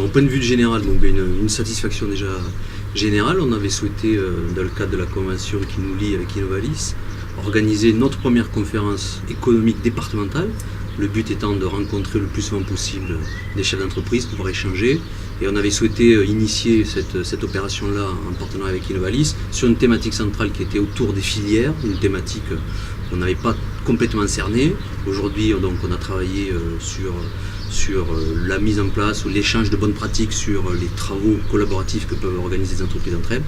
d'un point de vue général, donc, une satisfaction déjà générale. On avait souhaité, dans le cadre de la convention qui nous lie avec Innovalis, organiser notre première conférence économique départementale. Le but étant de rencontrer le plus souvent possible des chefs d'entreprise pour pouvoir échanger. Et on avait souhaité initier cette opération-là en partenariat avec Innovalis sur une thématique centrale qui était autour des filières, une thématique qu'on n'avait pas complètement cernée. Aujourd'hui, donc, on a travaillé sur la mise en place ou l'échange de bonnes pratiques sur les travaux collaboratifs que peuvent organiser les entreprises entre elles.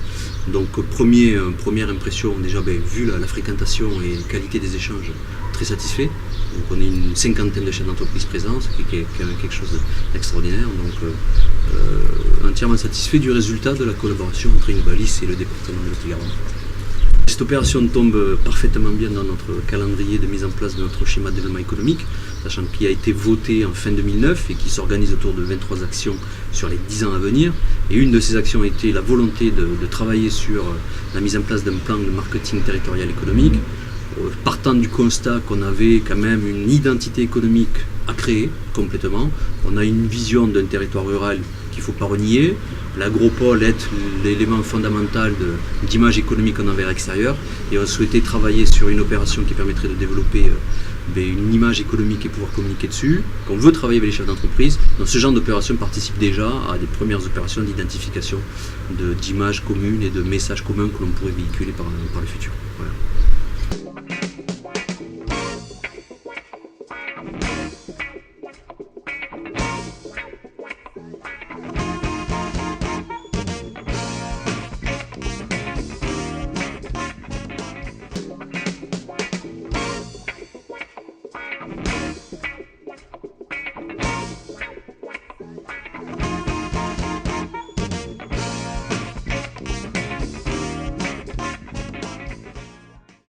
Donc première impression, déjà vu la fréquentation et la qualité des échanges, très satisfait. Donc on est une cinquantaine de chefs d'entreprise présents, ce qui est quand même quelque chose d'extraordinaire. Donc entièrement satisfait du résultat de la collaboration entre Innovalis et le département de Lot-et-Garonne. Cette opération tombe parfaitement bien dans notre calendrier de mise en place de notre schéma de développement économique, sachant qu'il a été voté en fin 2009 et qui s'organise autour de 23 actions sur les 10 ans à venir. Et une de ces actions a été la volonté de travailler sur la mise en place d'un plan de marketing territorial économique, partant du constat qu'on avait quand même une identité économique à créer complètement. On a une vision d'un territoire rural qu'il ne faut pas renier. L'agropole est l'élément fondamental d'image économique en envers extérieur, et on souhaitait travailler sur une opération qui permettrait de développer une image économique et pouvoir communiquer dessus. On veut travailler avec les chefs d'entreprise. Donc ce genre d'opération participe déjà à des premières opérations d'identification d'images communes et de messages communs que l'on pourrait véhiculer par le futur. Voilà.